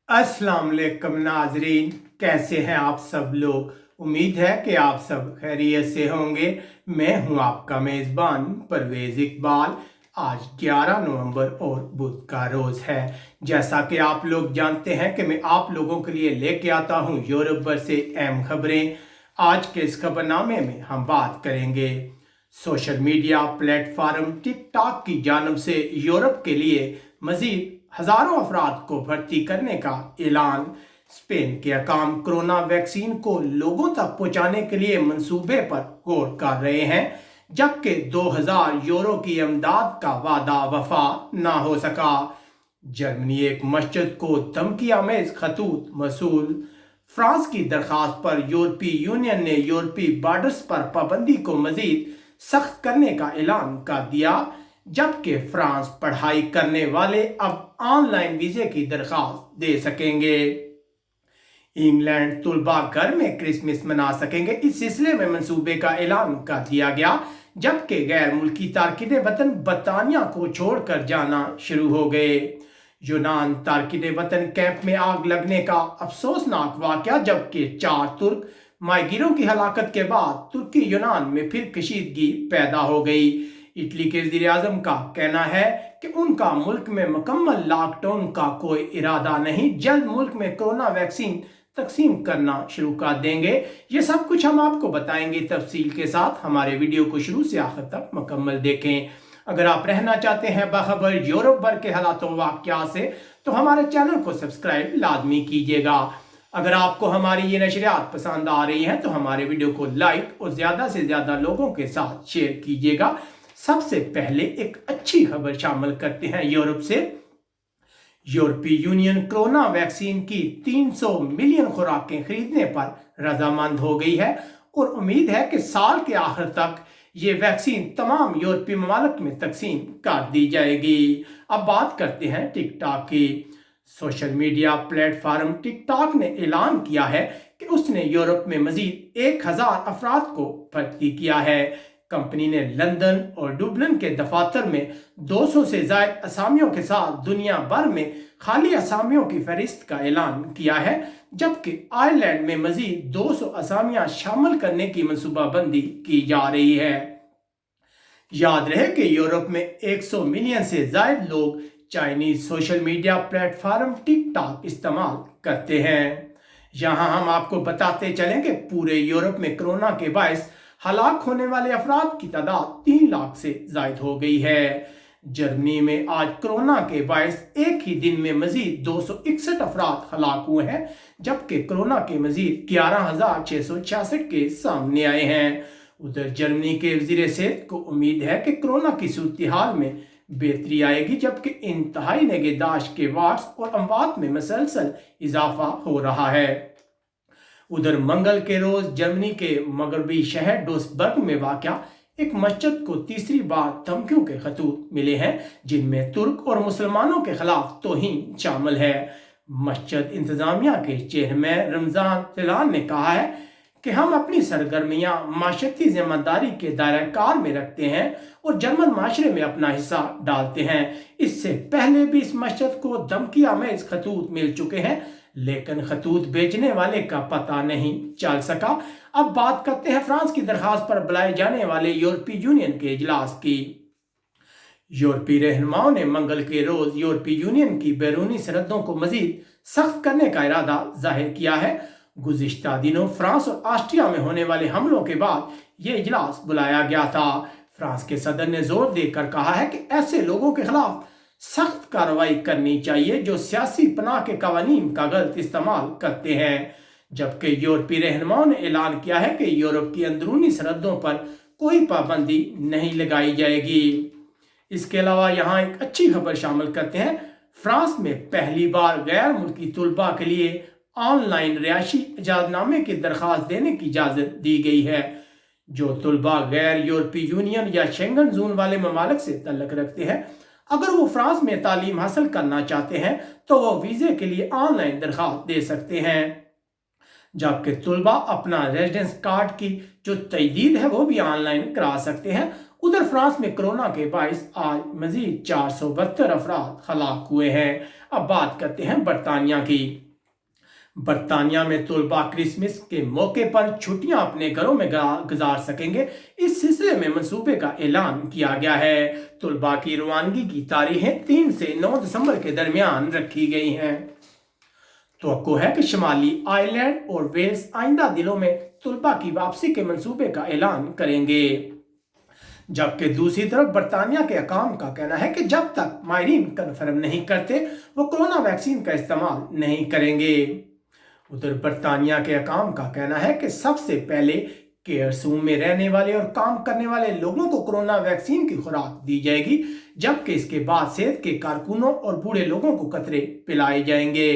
अस्सलाम वालेकुम नाजरीन, कैसे हैं आप सब लोग। उम्मीद है कि आप सब खैरियत से होंगे। मैं हूं आपका मेज़बान परवेज़ इकबाल। आज 11 नवंबर और बुध का रोज़ है। जैसा कि आप लोग जानते हैं कि मैं आप लोगों के लिए लेके आता हूं यूरोप भर से अहम खबरें। आज के इस खबरनामे में हम बात करेंगे सोशल मीडिया प्लेटफॉर्म टिकटॉक की जानिब से यूरोप के लिए मजीद हजारों अफराद को भर्ती करने का ऐलान। स्पेन के हकाम कोरोना वैक्सीन को लोगों तक पहुंचाने के लिए मंसूबे पर गौर कर रहे हैं, जबकि 2000 यूरो की इमदाद का वादा वफा ना हो सका। जर्मनी एक मस्जिद को धमकी आमेज खतूत मसूल। फ्रांस की दरखास्त पर यूरोपीय यूनियन ने यूरोपीय बॉर्डर्स पर पाबंदी को मजीद सख्त करने का ऐलान कर दिया, जबकि फ्रांस पढ़ाई करने वाले अब ऑनलाइन वीजे की दरखास्त दे सकेंगे। इंग्लैंड तुलबा घर में क्रिसमस मना सकेंगे, इस सिलसिले में मंसूबे का ऐलान कर दिया गया, जबकि गैर मुल्की तारकिन वतन बरतानिया को छोड़कर जाना शुरू हो गए। यूनान तारकिन वतन कैंप में आग लगने का अफसोसनाक वाकया, जबकि 4 तुर्क माहिगीरों की हलाकत के बाद तुर्की यूनान में फिर कशीदगी पैदा हो गई। इटली के वज़ीर आज़म का कहना है कि उनका मुल्क में मुकम्मल लॉकडाउन का कोई इरादा नहीं, जल्द मुल्क में कोरोना वैक्सीन तकसीम करना शुरू कर देंगे। ये सब कुछ हम आपको बताएंगे तफसील के साथ। हमारे वीडियो को शुरू से आखिर तक मुकम्मल देखें। अगर आप रहना चाहते हैं बाखबर यूरोप भर के हालातों वाक़या से, तो हमारे चैनल को सब्सक्राइब लाजमी कीजिएगा। अगर आपको हमारी ये नशरियात पसंद आ रही हैं तो हमारे वीडियो को लाइक और ज़्यादा से ज़्यादा लोगों के साथ शेयर कीजिएगा। सबसे पहले एक अच्छी खबर शामिल करते हैं यूरोप से। यूरोपीय यूनियन कोरोना वैक्सीन की 300 मिलियन खुराकें खरीदने पर रजामंद हो गई है और उम्मीद है कि साल के आखिर तक ये वैक्सीन तमाम यूरोपीय ममालिक में तकसीम कर दी जाएगी। अब बात करते हैं टिकटॉक की। सोशल मीडिया प्लेटफॉर्म टिकटॉक ने ऐलान किया है कि उसने यूरोप में मजीद 1000 अफराद को भर्ती किया है। कंपनी ने लंदन और डुबलिन के दफातर में 200 से ज़ायद असामियों के साथ दुनिया भर में खाली असामियों की फहरिस्त का ऐलान किया है, जबकि आयरलैंड में मजीद 200 असामियां शामिल करने की मनसूबाबंदी की जा रही है। याद रहे कि यूरोप में 100 मिलियन से ज़ायद लोग Chinese social media platform TikTok इस्तेमाल करते हैं। यहाँ हम आपको बताते चलें कि पूरे यूरोप में कोरोना के बायस हलाक होने वाले अफराद की तादाद 3 लाख से ज़ायद हो गई है। जर्मनी में आज कोरोना के बायस एक ही दिन में मजीद 261 अफराद हलाक हुए हैं, जबकि कोरोना के मजीद 11,666 केस सामने आए हैं। उधर जर्मनी के वज़ीर सेहत को उम्मीद है कि कोरोना की सूरत हाल में बेहतरी आएगी, जबकि इंतहाई निगहदाश्त के वार्ड्स और अमवात में मसलसल इजाफा हो रहा है। उधर मंगल के रोज जर्मनी के मगरबी शहर डोसबर्ग में वाक़या एक मस्जिद को तीसरी बार धमकियों के खतूत मिले हैं, जिनमें तुर्क और मुसलमानों के खिलाफ तौहीन शामिल है। मस्जिद इंतजामिया के चेयरमैन रमजान फिलान ने कहा है कि हम अपनी सरगर्मियां माशरती जिम्मेदारी के दायरा कार में रखते हैं और जर्मन माशरे में अपना हिस्सा डालते हैं। इससे पहले भी इस मस्जिद को धमकी आमेज खतूत मिल चुके हैं, लेकिन खतूत भेजने वाले का पता नहीं चल सका। अब बात करते हैं फ्रांस की दरखास्त पर बुलाए जाने वाले यूरोपीय यूनियन के इजलास की। यूरोपीय रहनुमाओं ने मंगल के रोज यूरोपीय यूनियन की बैरूनी सरहदों को मजीद सख्त करने का इरादा जाहिर किया है। गुज़िश्ता दिनों फ्रांस और ऑस्ट्रिया में होने वाले हमलों के बाद यह इजलास बुलाया गया था। फ्रांस के सदर ने जोर देकर कहा है कि ऐसे लोगों के खिलाफ सख्त कार्रवाई करनी चाहिए जो सियासी पनाह के कवानीन का गलत इस्तेमाल करते हैं, जबकि यूरोपीय रहनुमाओं ने ऐलान किया है कि यूरोप की अंदरूनी सरहदों पर कोई पाबंदी नहीं लगाई जाएगी। इसके अलावा यहाँ एक अच्छी खबर शामिल करते हैं। फ्रांस में पहली बार गैर मुल्की तुलबा के लिए ऑनलाइन रिहायशी इजाज़तनामे की दरख्वास्त देने की इजाज़त दी गई है। जो तुलबा गैर यूरोपीय यूनियन या शेंगन जोन वाले ममालिक से तल्लुक़ रखते हैं, अगर वो फ्रांस में तालीम हासिल करना चाहते हैं तो वो वीज़े के लिए ऑनलाइन दरख्वास्त दे सकते हैं, जबकि तुलबा अपना रेजिडेंस कार्ड की जो तजदीद है वो भी ऑनलाइन करा सकते हैं। उधर फ्रांस में कोरोना के बायस आज मजीद 472 अफराद हलाक हुए हैं। अब बात करते हैं बरतानिया की। बरतानिया में तलबा क्रिसमस के मौके पर छुट्टियां अपने घरों में गुजार सकेंगे, इस सिलसिले में मंसूबे का ऐलान किया गया है। तलबा की रवानगी की तारीखें 3 से 9 दिसंबर के दरमियान रखी गई हैं। तो है कि शुमाली आयरलैंड और वेल्स आइंदा दिनों में तलबा की वापसी के मंसूबे का ऐलान करेंगे, जबकि दूसरी तरफ बरतानिया के हकाम का कहना है कि जब तक माहिरीन कन्फर्म नहीं करते वो कोरोना वैक्सीन का इस्तेमाल नहीं करेंगे। उधर बरतानिया के हकाम का कहना है कि सबसे पहले केयर्स होम में रहने वाले और काम करने वाले लोगों को कोरोना वैक्सीन की खुराक दी जाएगी, जबकि इसके बाद सेहत के कारकुनों और बूढ़े लोगों को कतरे पिलाए जाएंगे।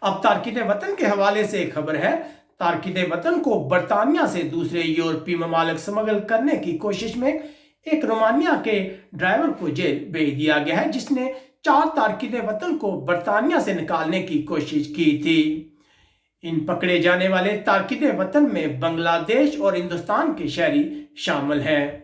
अब तारकीन वतन के हवाले से एक खबर है। तारकीन वतन को बरतानिया से दूसरे यूरोपीय ममालिक स्मगल करने की कोशिश में एक रोमानिया के ड्राइवर को जेल भेज दिया गया है, जिसने 4 तारकीन वतन को बरतानिया से निकालने की कोशिश की थी। इन पकड़े जाने वाले तारकीन वतन में बांग्लादेश और हिंदुस्तान के शहरी शामिल हैं।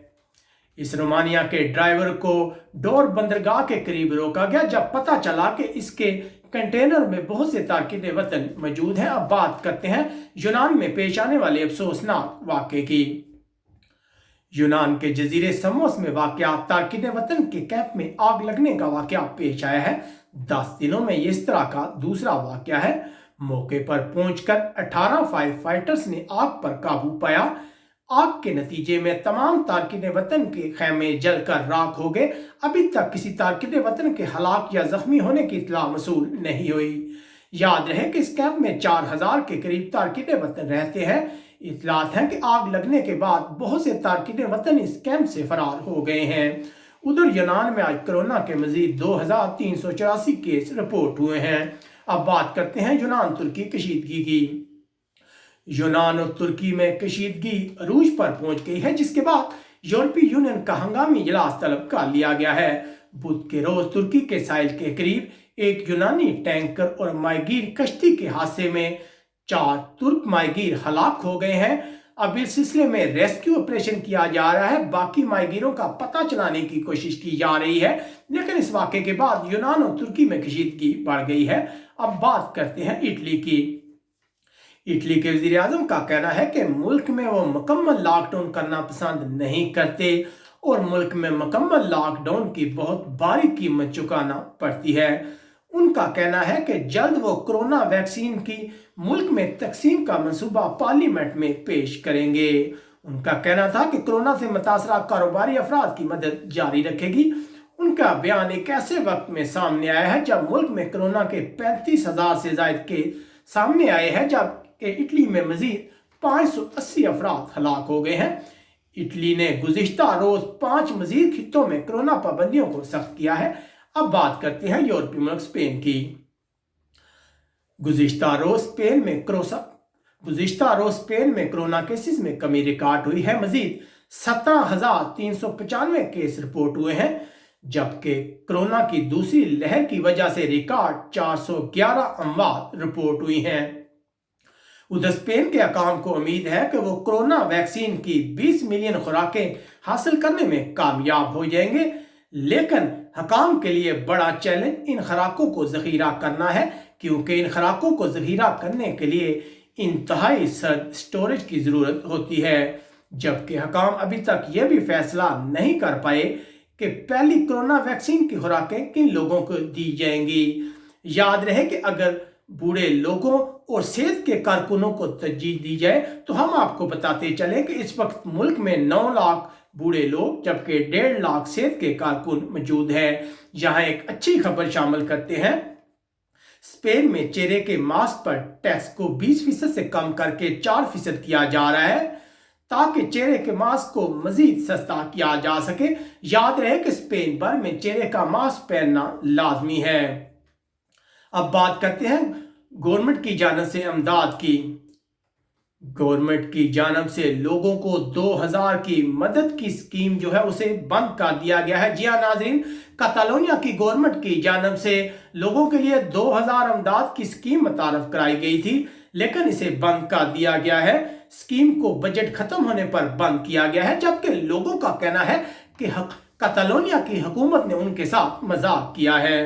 इस रोमानिया के ड्राइवर को डोर बंदरगाह के करीब रोका गया जब पता चला कि इसके कंटेनर में बहुत से तारकीन वतन मौजूद हैं। अब बात करते हैं यूनान में पेश आने वाले अफसोसनाक वाक़े की। यूनान के जजीरे समोस में वाक़या तारकीन वतन के कैंप में आग लगने का वाक़या पेश आया है। 10 दिनों में इस तरह का दूसरा वाक़या है। मौके पर पहुंचकर 18 फायर फाइटर्स ने आग पर काबू पाया। आग के नतीजे में तमाम तारकीन वतन के खैमे जलकर राख हो गए। अभी तक किसी तारकीन वतन के हलाक या जख्मी होने की इत्तला मसूल नहीं हुई। याद रहे कि इस कैंप में 4000 के करीब तारकीन वतन रहते हैं। इत्तलात हैं कि आग लगने के बाद बहुत से तारकीन वतन इस कैंप से फरार हो गए हैं। उधर यूनान में आज कोरोना के मजीद 2384 केस रिपोर्ट हुए हैं। अब बात करते हैं यूनान तुर्की कशीदगी की। यूनान और तुर्की में कशीदगी अरूज पर पहुंच गई है, जिसके बाद यूरोपीय यूनियन का हंगामी इजलास तलब कर लिया गया है। बुध के रोज तुर्की के साहिल के करीब एक यूनानी टैंकर और माहीगीर कश्ती के हादसे में 4 तुर्क माहीगीर हलाक हो गए हैं। अब इस सिलसिले में रेस्क्यू ऑपरेशन किया जा रहा है। बाकी माहीगीरों का पता चलाने की कोशिश की जा रही है, लेकिन इस वाक़े के बाद यूनान और तुर्की में कशीदगी बढ़ गई है। अब बात करते हैं इटली की। इटली के वज़ीर आज़म का कहना है कि मुल्क में वो मुकम्मल लॉकडाउन करना पसंद नहीं करते और मुल्क में मुकम्मल लॉकडाउन की बहुत भारी कीमत चुकाना पड़ती है। उनका कहना है कि जल्द वो कोरोना वैक्सीन की मुल्क में तकसीम का मंसूबा पार्लियामेंट में पेश करेंगे। उनका कहना था कि कोरोना से मुतासरा कारोबारी अफराद की मदद जारी रखेगी। उनका बयान एक ऐसे वक्त में सामने आया है जब मुल्क में कोरोना के 35,000 से ज्यादा केस सामने आए हैं, जबकि इटली में मजीद 580 अफराद हलाक हो गए हैं। इटली ने गुज़िश्ता रोज 5 मजीद खित्तों में कोरोना पाबंदियों को सख्त किया है। अब बात करते हैं यूरोपीय मुल्क स्पेन की। गुज़िश्ता रोज स्पेन में कोरोना केसेस में कमी रिकॉर्ड हुई है। मजीद 17,395 केस रिपोर्ट हुए हैं, जबकि कोरोना की दूसरी लहर की वजह से रिकॉर्ड 411 अमवात रिपोर्ट हुई हैं। उधर स्पेन के हकाम को उम्मीद है कि वो कोरोना वैक्सीन की 20 मिलियन खुराकें हासिल करने में कामयाब हो जाएंगे, लेकिन हकाम के लिए बड़ा चैलेंज इन खुराकों को ज़ख़ीरा करना है, क्योंकि इन खुराकों को ज़ख़ीरा करने के लिए इंतहाई सर्द स्टोरेज की ज़रूरत होती है। जबकि हकाम अभी तक यह भी फैसला नहीं कर पाए कि पहली कोरोना वैक्सीन की खुराकें किन लोगों को दी जाएंगी। याद रहे कि अगर बूढ़े लोगों और सेहत के कारकुनों को तरजीह दी जाए तो हम आपको बताते चलें कि इस वक्त मुल्क में 9 लाख बूढ़े लोग जबकि 1.5 लाख सेहत के कारकुन मौजूद हैं। यहाँ एक अच्छी खबर शामिल करते हैं। स्पेन में चेहरे के मास्क पर टैक्स को 20% से कम करके 4% किया जा रहा है, ताकि चेहरे के मास्क को मजीद सस्ता किया जा सके। याद रहे कि स्पेन भर में चेहरे का मास्क पहनना लाजमी है। अब बात करते हैं गवर्नमेंट की जानिब से अमदाद की। गवर्नमेंट की जानिब से लोगों को 2000 की मदद की स्कीम जो है उसे बंद कर दिया गया है। जी हाँ नाज़रीन, कैटालोनिया की गवर्नमेंट की जानिब से लोगों के लिए 2000 अमदाद की स्कीम मुतारफ कराई गई थी, लेकिन इसे बंद कर दिया गया है। स्कीम को बजट खत्म होने पर बंद किया गया है, जबकि लोगों का कहना है कि कैटालोनिया की हुकूमत ने उनके साथ मजाक किया है।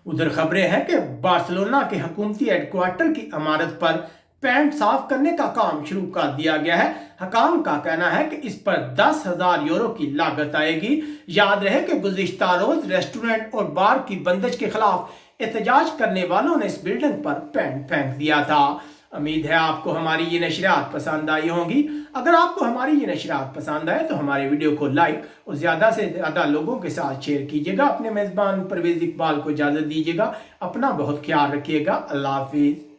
उधर खबरें हैं कि बार्सिलोना के हुकूमती हेडक्वार्टर की इमारत पर पेंट साफ करने का काम शुरू कर दिया गया है। हकाम का कहना है कि इस पर 10,000 यूरो की लागत आएगी। याद रहे कि गुज़िश्ता रोज रेस्टोरेंट और बार की बंदिश के खिलाफ एहतजाज करने वालों ने इस बिल्डिंग पर पेंट फेंक दिया था। उम्मीद है आपको हमारी ये नशरियात पसंद आई होंगी। अगर आपको हमारी ये नशरियात पसंद आए तो हमारे वीडियो को लाइक और ज़्यादा से ज़्यादा लोगों के साथ शेयर कीजिएगा। अपने मेज़बान परवेज़ इकबाल को इजाज़त दीजिएगा। अपना बहुत ख्याल रखिएगा। अल्लाह हाफिज़।